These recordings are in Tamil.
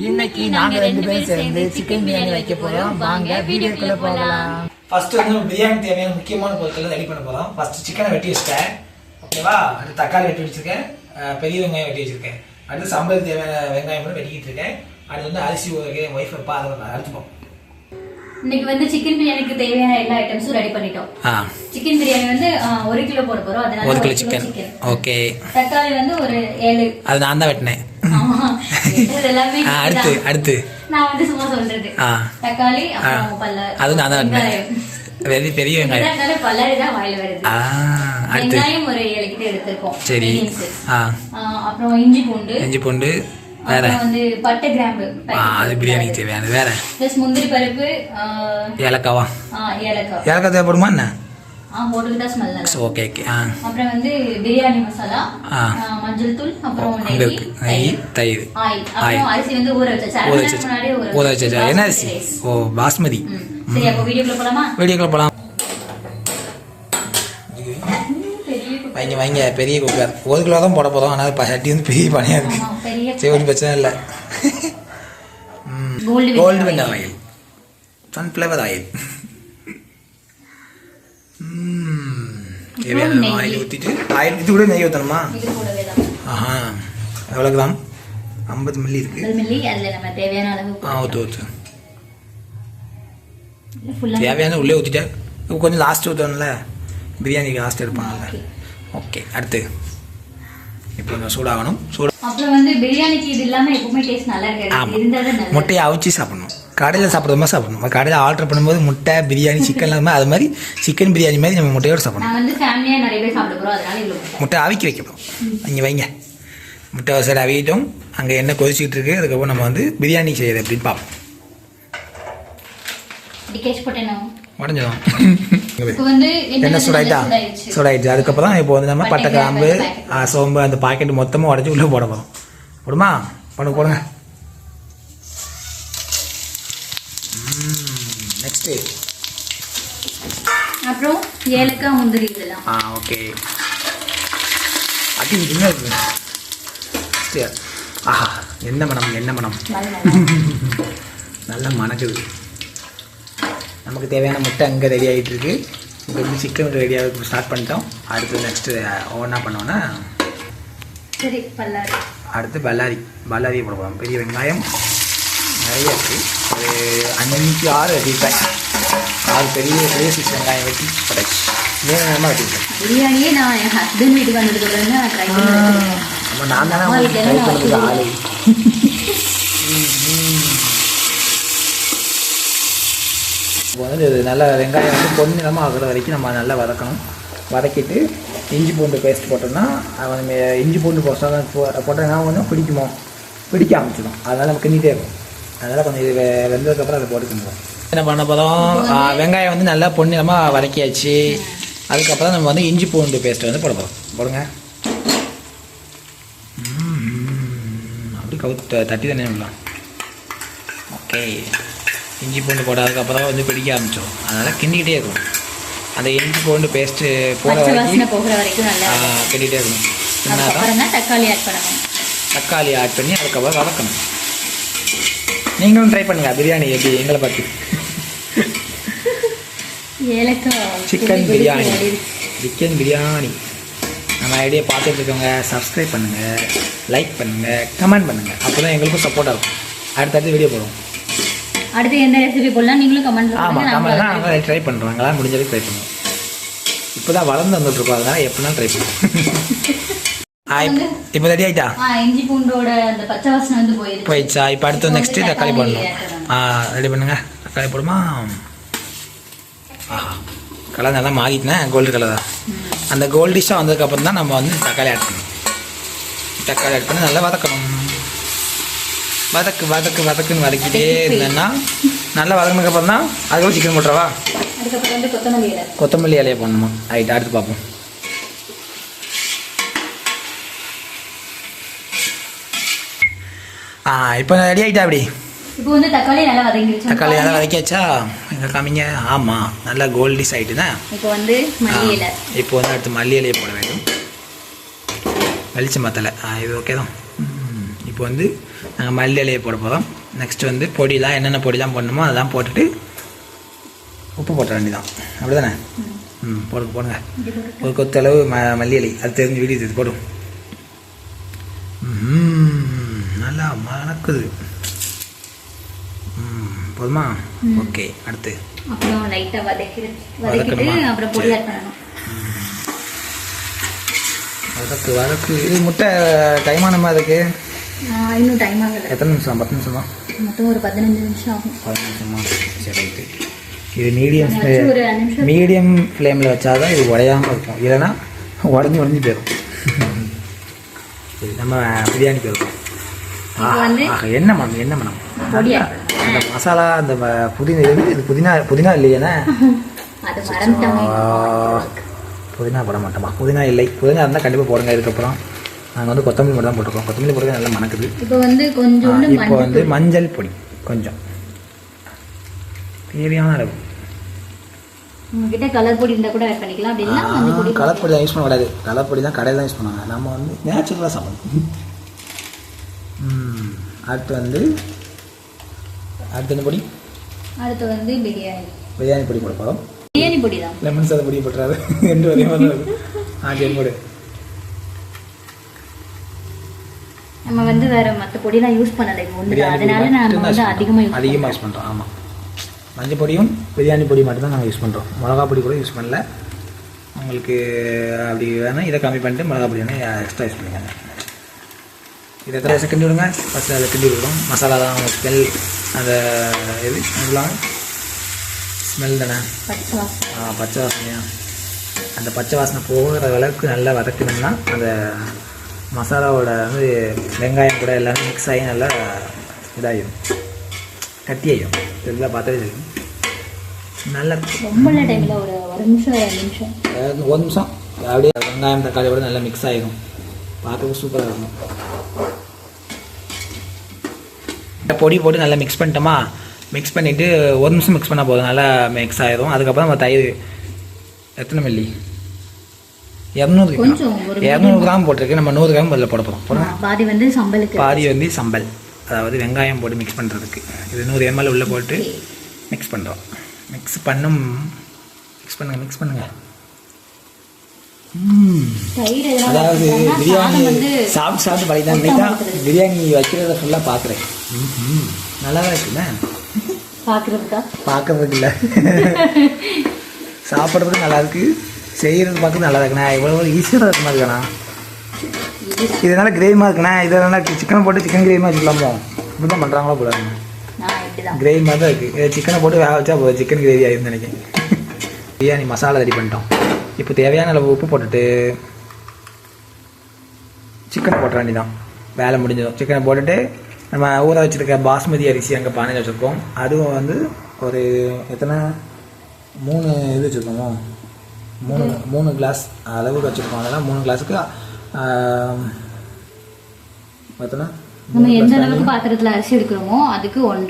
இன்னைக்கு நாங்க 2 பேரும் சேர்ந்து சிக்கன் பிரியாணி வைக்க போறோம். வாங்க வீடியோக்குள்ள போகலாம். ஃபர்ஸ்ட் வந்து பிரியாணி தேவையான முக்கியமான பொருட்களை ரெடி பண்ண போறோம். ஃபர்ஸ்ட் சிக்கனை வெட்டி வச்சிட்டேன். ஓகேவா? அடுத்து தக்காளி வெட்டி வச்சிருக்கேன். பெரிய வெங்காயம் வெட்டி வச்சிருக்கேன். அடுத்து சம்பளுக்கு தேவையான வெங்காயம் கூட வெட்டிக்கிட்டு இருக்கேன். அடுத்து வந்து அரிசி ஊற ஒய்ஃப் அப்பா அதை அடுத்துப்போம். இன்னைக்கு வந்து சிக்கன் பிரியாணிக்கு தேவையான எல்லா ஐட்டம்ஸும் ரெடி பண்ணிட்டோம். சிக்கன் பிரியாணி வந்து 1 கிலோ போட போறோம். அதனால 1 கிலோ சிக்கன். ஓகே. தக்காளி வந்து ஒரு 7. அது நான் தான் வெட்டினேன். எல்லாமே அடுத்து நான் வந்து சும்மா சொல்றது. தக்காளி அப்புறம் பல்லாரி. அது நான் தான் வெட்டினேன். பெரிய வெங்காயம். அதனால பல்லாரி தான் வாயில வருது. வெங்காயம் ஒரு 7 கிட்ட எடுத்துறோம். சரி. அப்புறம் இஞ்சி பூண்டு வேற வந்து பட்டை கிராம்பு அது பிரியாணிக்கு தேவையானது வேற ப்ளஸ் முந்திரி பருப்பு ஏலக்காய் தேவைப்படுமா என்ன போட்டுக்கிட்டா ஸ்மெல் நல்லா. Okay okay. அப்புறம் வந்து பிரியாணி மசாலா, மஞ்சள் தூள், அப்புறம் நெய், தயிர், அப்புறம் அரிசி வந்து ஊற வச்சா. என்ன அரிசி? ஓ பாஸ்மதி. சரி, அப்ப வீடியோக்குள்ள போலாம். வைங்க பெரிய குக்கர் 1 கிலோ தான் போட போதும். ஆனால் சட்டி வந்து பெரிய பணியாக இருக்கு. சரி, ஒரு பிரச்சனை இல்லை. Gold winner oil, sunflower oil. தேவையான ஆயில் ஊற்றிட்டு ஆயில் இது கூட நெய் ஊற்றணுமா? எவ்வளோ கிராம்? 50 மில்லி இருக்கு. ஊற்று தேவையான உள்ளே ஊற்றிட்டேன். கொஞ்சம் லாஸ்ட் ஊற்றணும்ல, பிரியாணிக்கு லாஸ்ட் எடுப்பாங்கல்ல. ஓகே. அடுத்து இப்போ நம்ம சூடாகணும். அப்புறம் வந்து பிரியாணிக்கு இது இல்லாம எப்பவுமே டேஸ்ட் நல்லா இருக்காது. முட்டையை அவிச்சு சாப்பிடணும். கடையில் சாப்பிட்ற மாதிரி சாப்பிடணும். கடையில் ஆர்டர் பண்ணும்போது முட்டை பிரியாணி சிக்கன் இல்லாமல் அது மாதிரி சிக்கன் பிரியாணி மாதிரி நம்ம முட்டையோடு சாப்பிடணும். முட்டை அவிக்க வைக்கணும். இங்கே வைங்க. முட்டை வசதி அவிக்கிட்டோம். அங்கே எண்ணெய் கொதிச்சுட்டு இருக்கு. அதுக்கப்புறம் நம்ம வந்து பிரியாணி செய்யுது அப்படின்னு பார்ப்போம். உடஞ்சிடும். என்ன சூடாயிடுச்சு. அதுக்கப்புறம் இப்போ வந்து நம்ம பட்டை கிராம்பு சோம்பு அந்த பாக்கெட் மொத்தமாக உடச்சி உள்ளே போட போகிறோம். போடுமா? போடுங்க. நெக்ஸ்ட் அப்புறம் ஏலக்காய் முந்திரி இதெல்லாம். ஓகே. அது என்ன இருக்கு? ஆஹா, என்ன மனம் நல்லா மணக்குது. நமக்கு தேவையான முட்டை அங்கே ரெடி ஆகிட்டு இருக்கு. இப்போ வந்து சிக்கன் ரெடி ஆக ஸ்டார்ட் பண்ணிட்டோம். அடுத்து நெக்ஸ்ட்டு ஒவ்வொன்றா பண்ணோன்னா சரி. அடுத்து பல்லாரியை போட போகிறோம். பெரிய வெங்காயம் நிறைய இருக்குது. ஒரு 5-6 வெட்டிட்டேன். 6 பெரிய சைஸ் வெங்காயம் வெட்டி படைச்சு நேரமாக வெட்டிட்டேன். பிரியாணியே நான் என் ஹஸ்பண்ட் வீட்டுக்கு வந்ததுக்கு நான் தானே ட்ரை பண்ணுறது ஆளு. இப்போ வந்து நல்லா வெங்காயம் வந்து பொன்னிறமாக ஆகிற வரைக்கும் நம்ம நல்லா வதக்கணும். வதக்கிட்டு இஞ்சி பூண்டு பேஸ்ட் போட்டோம்னா அவன் இஞ்சி பூண்டு போட்டோம்னா கொஞ்சம் பிடிக்க ஆரம்பிச்சிடும். அதனால் நம்ம கிண்டிகிட்டே இருக்கும். அதனால் கொஞ்சம் இது வெந்ததுக்கப்புறம் அதை போட்டுக்கணும். என்ன பண்ண போதும், வெங்காயம் வந்து நல்லா பொன்னிறமாக வதக்கியாச்சு. அதுக்கப்புறம் நம்ம வந்து இஞ்சி பூண்டு பேஸ்ட்டை வந்து போட போகிறோம். போடுங்க. அப்படி தட்டி தானே விடலாம். ஓகே. இஞ்சி பூண்டு போட்டதுக்கப்புறம் வந்து பிடிக்க ஆரம்பிச்சோம். அதனால் கிண்டிக்கிட்டே இருக்கணும். அந்த இஞ்சி பூண்டு பேஸ்ட்டு போகிற வரைக்கும் கிண்டிகிட்டே இருக்கணும். தக்காளி ஆட் பண்ணி அதுக்கப்புறம் வதக்கணும். நீங்களும் ட்ரை பண்ணுங்க பிரியாணி எப்படி எங்களை பார்த்து. சிக்கன் பிரியாணி நம்ம ஐடியா பார்த்துட்டு இருக்கவங்க சப்ஸ்கிரைப் பண்ணுங்கள், லைக் பண்ணுங்கள், கமெண்ட் பண்ணுங்கள். அப்போ தான் எங்களுக்கும் சப்போர்ட்டாக இருக்கும். அடுத்தடுத்து வீடியோ போடுவோம். அடுத்து என்ன ரெசிபி போடலாம் நீங்களும் கமெண்ட்ல சொல்லுங்க. நாங்கள் ட்ரை பண்ணுறாங்களா முடிஞ்சளவுக்கு ட்ரை பண்ணுவோம். இப்போ தான் வளர்ந்து வந்துட்டுருக்கோம். அதனால் எப்படினாலும் ட்ரை பண்ணுவோம். இப்போ ரெடி ஆகிட்டா? இஞ்சி பூண்டோட அந்த பச்சை வாசனை வந்து போயிடுச்சா? இப்போ அடுத்து நெக்ஸ்ட்டு தக்காளி போடணும். ரெடி பண்ணுங்க. தக்காளி போடுமா? கலர் நல்லா மாறிட்டுனேன். கோல்டு கலர் தான். அந்த கோல்டிஷாக வந்ததுக்கப்புறம் தான் நம்ம வந்து தக்காளி ஆட் பண்ணணும். தக்காளி ஆட் பண்ணி நல்லா வதக்கணும். வதக்குன்னு வதக்கிட்டே இருந்தேன்னா நல்லா வதக்கினதுக்கப்புறம் தான் அதுக்கப்புறம் சிக்கன் போட்டுறவா? கொத்தமல்லி இலையை போடணுமா? ரைட். அடுத்து பார்ப்போம். இப்போ ரெடி ஆகிட்டா? அப்படி இப்போ வந்து தக்காளி நல்லா வதக்கியாச்சா? எங்கே காமிங்க. ஆமாம், நல்லா கோல்டிஷ் ஆகிட்டுதான். இப்போ வந்து அடுத்து மல்லி இலையை போட வேண்டும். வெளிச்சம் பத்தலை. இது ஓகே தான். இப்போ வந்து நாங்கள் மல்லி இலையை போட போகிறோம். நெக்ஸ்ட் வந்து பொடிலாம் என்னென்ன பொடிலாம் போடணுமோ அதெல்லாம் போட்டுட்டு உப்பு போட்ட வேண்டியதான். அப்படி தானே? போடுங்க. ஒரு கொத்தளவு மல்லி இலை, அது தெரிஞ்சு வீடியோ இது போடும். நல்லா மணக்குது. போதுமா? ஓகே. அடுத்து அப்புறம் லைட்டாக வதக்கிட்டு அப்புறம் பொடி ஆட் பண்ணணும். வதக்கு. இது முட்டை டைமானமா இருக்கு? இன்னும் டைம் ஆகலை. எத்தனை நிமிஷம்? 10 நிமிஷமா? மொத்தம் ஒரு 15 நிமிஷம் ஆகும். 15 நிமிஷமா? சரி ரைட்டு. இது மீடியம் ஃப்ளேமில் வச்சாதான் இது உடையாமல் இருக்கும், இல்லைன்னா உடஞ்சி போயிடும். சரி, நம்ம பிரியாணி போயிருக்கோம். என்ன மனம் அந்த மசாலா, அந்த புதினா. இது புதினா இல்லையானே? புதினா போட மாட்டோமா? புதினா இல்லை. புதினா இருந்தால் கண்டிப்பாக போடுங்க. இதுக்கப்புறம் நாங்கள் வந்து கொத்தமல்லி மட்டும் தான் போட்டிருக்கோம். கொத்தமல்லி போடுறது நல்லா மணக்குது. இப்போ வந்து மஞ்சள் பொடி கொஞ்சம் தேவையான அளவு. உங்ககிட்ட கலர் பொடி இருந்தால் கூட ஆட் பண்ணிக்கலாம். அப்படி கலர் பொடி தான் யூஸ் பண்ணக்கூடாது. கலர் பொடி தான் கடையில் தான் யூஸ் பண்ணுவாங்க. நம்ம வந்து நேச்சுரலாக சாப்பிடணும். அடுத்து என்ன பொடி? அடுத்து வந்து பிரியாணி பொடி போட போகிறோம். பிரியாணி பொடி தான். லெமன் சாதம் பொடி போட்டுறாது. 2 ஒரே மாதிரி தான் இருக்கும். சரி போடு. நம்ம வந்து வேற மற்ற பொடியெல்லாம் யூஸ் பண்ணலை. அதனால நம்ம வந்து அதிகமாக யூஸ் பண்ணுறோம். ஆமாம், மஞ்சள் பொடியும் பிரியாணி பொடி மட்டும் தான் நாங்கள் யூஸ் பண்ணுறோம். மிளகா பொடி கூட யூஸ் பண்ணல. உங்களுக்கு அப்படி வேணால் இதை கம்மி பண்ணிட்டு மிளகா பொடி வேணால் எக்ஸ்ட்ரா யூஸ் பண்ணிக்கோங்க. இதை எத்தனை செகண்ட் விடுங்க. ஃபஸ்ட்டு அதில் கிண்டி விடுறோம். மசாலா தான் அவங்க ஸ்மெல். அந்த இது இதெல்லாம் ஸ்மெல் தானே? பச்சை வாசனையா? அந்த பச்சை வாசனை போகிற அளவுக்கு நல்லா வதக்கணும்னா அந்த மசாலாவோட வந்து வெங்காயம் கூட எல்லாமே மிக்ஸ் ஆகி நல்லா இதாகிடும், கட்டி ஆகிடும். இதெல்லாம் பார்த்தாலே தெரியும். நல்லா ரொம்ப டைமில் ஒரு நிமிஷம் 1 நிமிஷம் அப்படியே வெங்காயம் தக்காளியோட நல்லா மிக்ஸ் ஆகிடும். பார்க்கறதுக்கு சூப்பராக இருக்கும். பொடி போட்டு நல்லா மிக்ஸ் பண்ணிட்டோமா? மிக்ஸ் பண்ணிவிட்டு 1 நிமிஷம் மிக்ஸ் பண்ணால் போதும், நல்லா மிக்ஸ் ஆகிடும். அதுக்கப்புறம் நம்ம தயிர் எத்தனை மில்லி? 200 கிராம் போட்டிருக்கு. நம்ம 100 கிராம் அதில் போட போகிறோம். பாதி வந்து சம்பல், அதாவது வெங்காயம் போட்டு மிக்ஸ் பண்ணுறதுக்கு. இது 100 ml உள்ளே போட்டு மிக்ஸ் பண்ணுறோம். மிக்ஸ் பண்ணுங்க. அதாவது பிரியாணி சாப்பிட்டு பழகிதான் பிரியாணி வைக்கிறத ஃபுல்லாக பார்க்குறேன். நல்லா தான் இருக்குண்ணே. பார்க்குறதுக்கு இல்லை, சாப்பிட்றதுக்கு நல்லா இருக்கு, செய்கிறது பார்க்குறது நல்லா இருக்குண்ணா. இவ்வளோ ஈஸியாக இருக்குமா இருக்குண்ணா? இதனால கிரேவிமாக இருக்குண்ணா. இதனால சிக்கனை போட்டு சிக்கன் கிரேவிமாக வச்சுக்கலாமோ? இப்படி தான் பண்ணுறாங்களோ போல இருக்குண்ணா. கிரேவி மாதிரி தான் இருக்குது. சிக்கனை போட்டு வேக வச்சா போதும், சிக்கன் கிரேவி ஆகிருன்னு நினைக்கிறேன். பிரியாணி மசாலா ரெடி பண்ணிட்டோம். இப்போ தேவையான அளவு உப்பு போட்டுட்டு சிக்கனை போட்ட வேண்டியதான். வேலை முடிஞ்சதும் சிக்கனை போட்டுட்டு நம்ம ஊற வச்சுருக்க பாஸ்மதி அரிசி அங்கே பானையில் வச்சுருக்கோம். அதுவும் வந்து ஒரு எத்தனை 3 இது வச்சுருக்கோமோ, 3 கிளாஸ் அளவுக்கு வச்சுருக்கோம். அதெல்லாம் 3 கிளாஸுக்கு எத்தனை? நம்ம எந்த அளவுக்கு பாத்திரத்தில் அரிசி எடுக்கிறோமோ அதுக்கு 1.5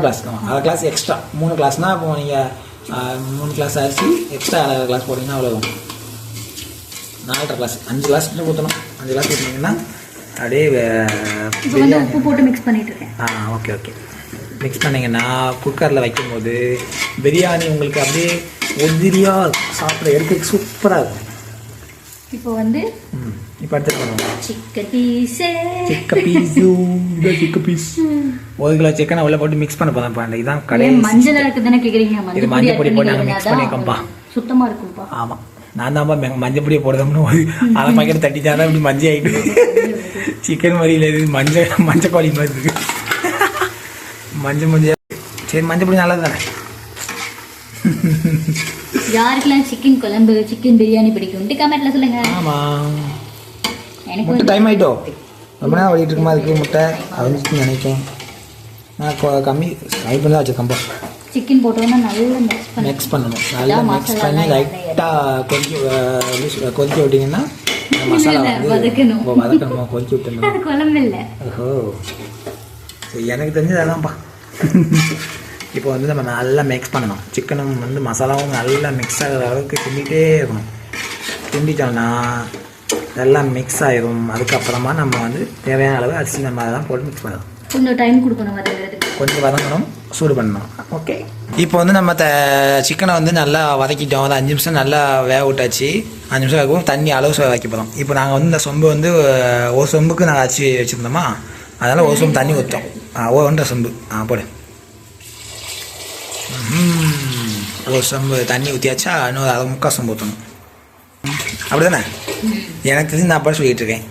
கிளாஸ். 1/2 class extra. 3 கிளாஸ்னால் இப்போ நீங்கள் 3 கிளாஸ் அரிசி எக்ஸ்ட்ரா 1/2 கிளாஸ் போட்டிங்கன்னா அவ்வளோ 4.5 கிளாஸ். 5 கிளாஸ் ஊற்றணும். 5 கிளாஸ் ஊற்றினீங்கன்னா அப்படியே உப்பு போட்டு மிக்ஸ் பண்ணிட்டு இருக்கேன். ஓகே. மிக்ஸ் பண்ணிங்கன்னா குக்கரில் வைக்கும்போது பிரியாணி உங்களுக்கு அப்படியே உதிரியாக சாப்பிட எடுத்து சூப்பராக இருக்கும். இப்போ வந்து இப்போ எடுத்துட்டு பண்ணுவோம். சிக்கன் பீஸ் 1 கிலோ சிக்கனை உள்ள போட்டு மிக்ஸ் பண்ண போதும். இதான் கடை மஞ்சள் இருக்குதானே கேட்குறீங்க? மஞ்சள் பொடி போட்டு நாங்கள் மிக்ஸ் பண்ணியிருக்கோம்ப்பா. சுத்தமாக இருக்கும்ப்பா. ஆமாம், நான் தான்ப்பா மஞ்சள் பொடியை போடுதோம்னு அதை பாக்கெட் தட்டிச்சாதான் இப்படி மஞ்சள் ஆகிட்டு. சிக்கன் மாதிரி இல்லை, இது மஞ்சள் கோழி மாதிரி இருக்கு. மஞ்சள் சரி, மஞ்சள் பொடி நல்லது தானே. யாருக்கெல்லாம் சிக்கன் குழம்பு சிக்கன் பிரியாணி பிடிக்கும் கமெண்ட்ல சொல்லுங்க. ஆமாம், முட்டை டைம் ஆகிட்டோ. ரொம்ப நேரம் ஓடிட்டு இருக்குமா அதுக்கு முட்டை அவிஞ்சிட்டு நினைக்கிறேன். நான் கம்மி பண்ணி தான் வச்சுருக்கேன்ப்பா. சிக்கன் போட்டோன்னா நல்லா மிக்ஸ் பண்ணணும். நல்லா மிக்ஸ் பண்ணி லைட்டாக கொதிக்க விட்டிங்கன்னா மசாலா வந்து வதக்கணுமா? கொதிக்க விட்டுணும். குழம்பு இல்லை. ஓஹோ, எனக்கு தெரிஞ்சது அதான்ப்பா. இப்போ வந்து நம்ம நல்லா மிக்ஸ் பண்ணணும். சிக்கனும் வந்து மசாலாவும் நல்லா மிக்ஸ் ஆகிற அளவுக்கு கிண்டிகிட்டே இருக்கணும். கிண்டிட்டோம்னா அதெல்லாம் மிக்ஸ் ஆயிடும். அதுக்கப்புறமா நம்ம வந்து தேவையான அளவு அரிசி நம்ம அதெல்லாம் போட்டு மிக்ஸ் பண்ணலாம். கொஞ்சம் டைம் கொடுக்கணும் வதங்கிறதுக்கு, கொஞ்சம் வதங்கணும், சூடு பண்ணணும். ஓகே, இப்போ வந்து நம்ம சிக்கனை வந்து நல்லா வதக்கிட்டோம். அது 5 நிமிஷம் நல்லா வேக விட்டாச்சு. 5 நிமிஷம் வேகும். தண்ணி அளவு வைக்க போகிறோம். இப்போ நாங்கள் வந்து இந்த சொம்பு வந்து ஒரு சொம்புக்கு நாங்கள் அரிசி வச்சுருந்தோமா, அதனால் ஒரு சொம்பு தண்ணி ஊற்றோம். 1.5 சொம்பு போடு. ஒரு சொம்பு தண்ணி ஊற்றியாச்சா, இன்னொரு 1/4 சொம்பு ஊற்றணும். அப்படி தானே? எனக்கு தெரிஞ்சு நான் அப்படி சொல்லிகிட்டு இருக்கேன்.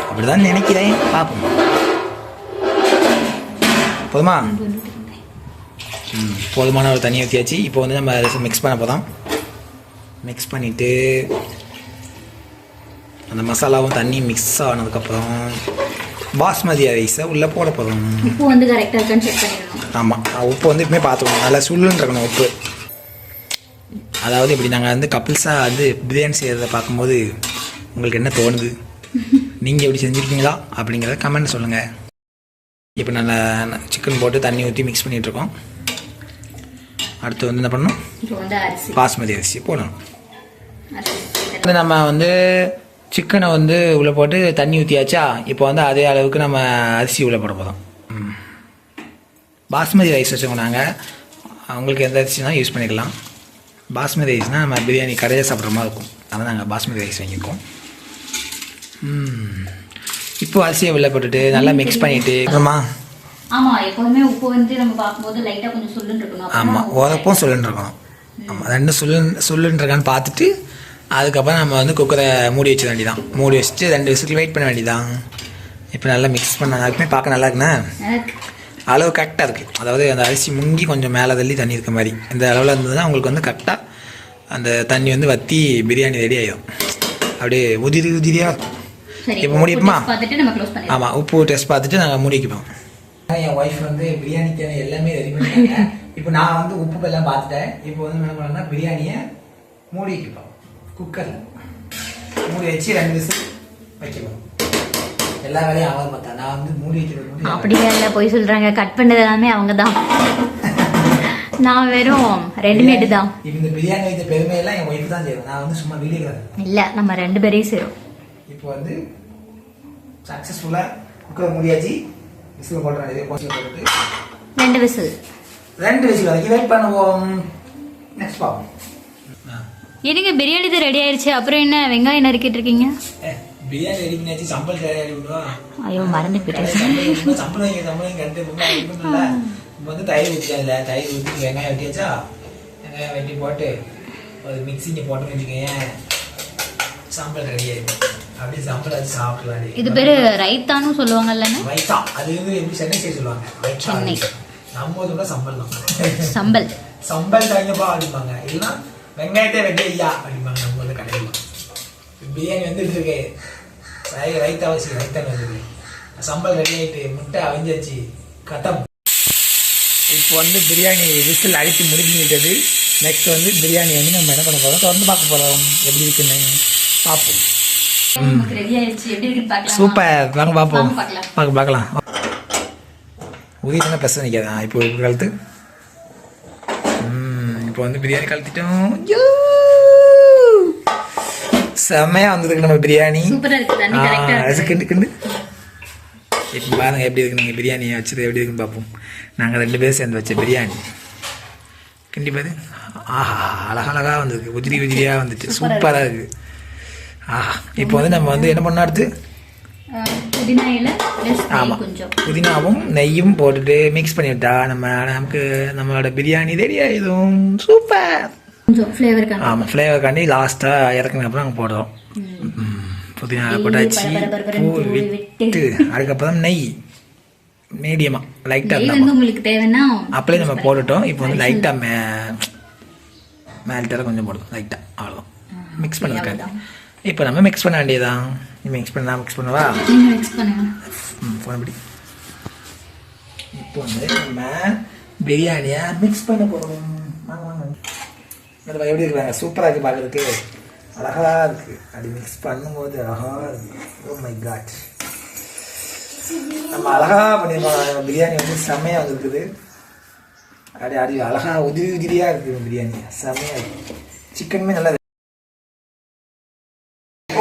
அப்படி தான் நினைக்கிறேன். பார்ப்போம். போதுமா? போதுமான ஒரு தண்ணி ஊற்றியாச்சு. இப்போ வந்து நம்ம மிக்ஸ் பண்ண போதும். மிக்ஸ் பண்ணிவிட்டு அந்த மசாலாவும் தண்ணி மிக்ஸ் ஆனதுக்கப்புறம் பாஸ்மதி ரைஸை உள்ளே போட போதும். உப்பு வந்து கரெக்டாக இருக்கான்னு செக் பண்ணிடணும். ஆமாம், உப்பு வந்து எப்பவுமே பார்த்துக்கணும். நல்லா சுள்ளுன்னு இருக்கணும் உப்பு. அதாவது இப்படி நாங்கள் வந்து கப்பிள்ஸாக வந்து பிரியாணி செய்கிறத பார்க்கும்போது உங்களுக்கு என்ன தோணுது? நீங்கள் எப்படி செஞ்சுருக்கீங்களா அப்படிங்கிறத கமெண்ட் சொல்லுங்கள். இப்போ நல்லா சிக்கன் போட்டு தண்ணி ஊற்றி மிக்ஸ் பண்ணிகிட்ருக்கோம். அடுத்து வந்து என்ன பண்ணணும்? பாஸ்மதி அரிசி போடணும். நம்ம வந்து சிக்கனை வந்து உள்ளே போட்டு தண்ணி ஊற்றியாச்சா, இப்போ வந்து அதே அளவுக்கு நம்ம அரிசி உள்ளே போட போதும். பாஸ்மதி ரைஸ் வச்சுக்கோங்க. நாங்கள் அவங்களுக்கு எந்த அரிசினா யூஸ் பண்ணிக்கலாம். பாஸ்மதி ரைஸ்னால் நம்ம பிரியாணி கடையில் சாப்பிட்ற மாதிரி இருக்கும். அதான் நாங்கள் பாஸ்மதி ரைஸ் வாங்கியிருக்கோம். இப்போ அரிசியை உள்ளே போட்டுட்டு நல்லா மிக்ஸ் பண்ணிவிட்டு அப்புறமா எப்போதுமே உப்பு வந்து நம்ம பார்க்கும்போது லைட்டாக கொஞ்சம் சொல்லுன்னு இருக்கணும். ஆமாம், உரப்பும் சொல்லுன்னு இருக்கணும். ஆமாம், ரெண்டும் சொல்லுன்னு இருக்கான்னு பார்த்துட்டு அதுக்கப்புறம் நம்ம வந்து குக்கரை மூடி வச்சிட வேண்டியதான். மூடி வச்சுட்டு 2 விசில் வெயிட் பண்ண வேண்டியதான். இப்போ நல்லா மிக்ஸ் பண்ண அதுக்குமே பார்க்க நல்லா இருக்குண்ணா. அளவு கரெக்டாக இருக்குது. அதாவது அந்த அரிசி முங்கி கொஞ்சம் மேலே தள்ளி தண்ணி இருக்க மாதிரி இந்த அளவில் இருந்ததுன்னா உங்களுக்கு வந்து கரெக்டாக அந்த தண்ணி வந்து வற்றி பிரியாணி ரெடி ஆகிடும். அப்படியே உதிரியாக. இப்போ முடியுமா? ஆமாம், உப்பு டெஸ்ட் பார்த்துட்டு நாங்கள் மூடி வைப்போம். என் ஒய்ஃப் வந்து பிரியாணி தேவை எல்லாமே ரெடி பண்ணிட்டாங்க. இப்போ நான் வந்து உப்பு எல்லாம் பார்த்துட்டேன். இப்போ வந்து என்ன பண்ணோம்னா பிரியாணியை மூடி வைப்போம். குக்கரில் மூடி வச்சு 2 விசில் வைக்கணும். எல்லா வேலையும் அவங்க பார்த்தா நான் வந்து மூடி வைக்கிறது அப்படியே இல்லை, போய் சொல்கிறாங்க. கட் பண்ணது எல்லாமே அவங்க தான். நான் வெறும் ரெடிமேடு தான். இந்த பிரியாணி வைத்த பெருமையெல்லாம் என் ஒய்ஃப் தான் செய்வேன். நான் வந்து சும்மா வீடியோ இல்லை, நம்ம 2 பேரையும் சேரும். இப்போ வந்து சக்ஸஸ்ஃபுல்லாக குக்கரை மூடியாச்சு. விசில் போட்டு 2 விசில் வரைக்கும் வெயிட் பண்ணுவோம். நெக்ஸ்ட் பார்ப்போம். என்னங்க பிரியாணி தான் ரெடி ஆயிடுச்சு, அப்புறம் என்ன வெங்காயம் நறுக்கிட்டு இருக்கீங்க? பிரியாணி ரெடி பண்ணியாச்சு. சம்பல் தயாரி பண்ணுவோம். ஐயோ, மறந்து போயிட்டேன். சம்பளம் கண்டு வந்து தயிர் ஊற்றியாதுல, தயிர் ஊற்றி வெங்காயம் வெட்டியாச்சா. வெங்காயம் வெட்டி போட்டு ஒரு மிக்சிங்க போட்டு வச்சுக்கோங்க, சாம்பல் ரெடி ஆயிடும். அப்படியே சாம்பல் வச்சு சாப்பிடலாம். இது பேரு ரைத்தான்னு சொல்லுவாங்கல்ல? ரைத்தா அது வந்து எப்படி சென்னை சைடு சொல்லுவாங்க. சென்னை நம்ம ஊர்ல சம்பல் தான். சம்பல் சம்பல் தாங்கப்பா அப்படிம்பாங்க. இல்லைன்னா வெங்காயத்தை வெட்டி ஐயா அப்படிம்பாங்க நம்ம ஊர்ல கடையில். பிரியாணி வந்துட்டு இருக்கு, ரைத்தா வச்சு ரைத்தான் வந்துருக்கு. சம்பல் ரெடி ஆகிட்டு முட்டை அவிஞ்சாச்சு, கதம். இப்போ வந்து பிரியாணி விசில் அடித்து முடிஞ்சுக்கிட்டது. நெக்ஸ்ட் வந்து பிரியாணி வந்து நம்ம என்ன பண்ண போகிறோம், தொடர்ந்து பார்க்க போகிறோம் எப்படி இருக்குன்னு பார்ப்போம். சூப்பர், வாங்க பார்ப்போம். பார்க்கலாம். உயிரின பிரச்சனை நிற்காது. இப்போ கழுத்து இப்போ வந்து பிரியாணி கழுத்திட்டோம். செம்மையாக வந்ததுக்கு நம்ம பிரியாணி. கிண்டு இப்போ பாருங்க எப்படி இருக்கு. நீங்கள் பிரியாணியை வச்சது எப்படி இருக்குன்னு பார்ப்போம். நாங்கள் 2 பேரும் சேர்ந்து வச்ச பிரியாணி கிண்டி பாரு. ஆஹா, அழகழகாக வந்திருக்கு. உதிரியாக வந்துட்டு சூப்பராக இருக்குது. ஆஹா, இப்போ வந்து நம்ம வந்து என்ன பண்ண அடுத்து ஆமாம், புதினாவும் நெய்யும் போட்டுட்டு மிக்ஸ் பண்ணிவிட்டா நமக்கு நம்மளோட பிரியாணி ரெடி ஆகிடும். சூப்பர். ஆமாம், ஃப்ளேவருக்காண்டி லாஸ்ட்டாக இறக்குன அப்புறம் நாங்கள் போடுறோம். புதினா போட்டாச்சு, பூ விட்டு அதுக்கப்புறம் நெய் மீடியமாக லைட்டாக உங்களுக்கு தேவைன்னா அப்படியே நம்ம போட்டுட்டோம். இப்போ வந்து லைட்டாக மேல்ட்டாக கொஞ்சம் போடுவோம் லைட்டாக, அவ்வளோதான். மிக்ஸ் பண்ணிருக்காங்க. இப்போ நம்ம மிக்ஸ் பண்ண வேண்டியதான். மிக்ஸ் பண்ணவா? போனபடி இப்போ வந்து நம்ம பிரியாணியை மிக்ஸ் பண்ண போகிறோம். எப்படி இருக்கிறாங்க? சூப்பராக இருக்குது பார்க்குறதுக்கு, அழகாக இருக்குது. அப்படி மிக்ஸ் பண்ணும்போது அழகாக இருக்குது. ஓ மை காட், நம்ம அழகாக பண்ணியிருக்கோம். பிரியாணி வந்து செம்மையாக வந்துருக்குது. அப்படி அழகாக உதிரியாக இருக்குது பிரியாணி, செம்மையாக இருக்குது. சிக்கனுமே நல்லா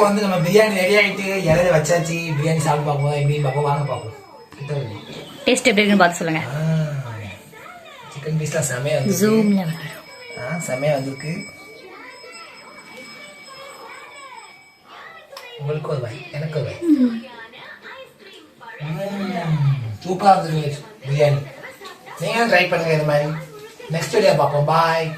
வந்து நம்ம பிரியாணி ரெடி ஆகிட்டு இலையில வச்சாச்சு. பிரியாணி சாப்பிட்டு பார்ப்போம் எப்படின்னு பார்ப்போம். வாங்க பார்ப்போம். டேஸ்ட் எப்படி இருக்குன்னு பார்த்து சொல்லுங்க. சிக்கன் பீஸ்லாம் செமையா வந்து ஜூம்ல செமையா வந்திருக்கு. உங்களுக்கு ஒரு வாய், எனக்கு ஒரு வாய். சூப்பரா இருந்தது பிரியாணி. நீங்களும் ட்ரை பண்ணுங்க இது மாதிரி. நெக்ஸ்ட் வீடியோ பார்ப்போம். பாய்.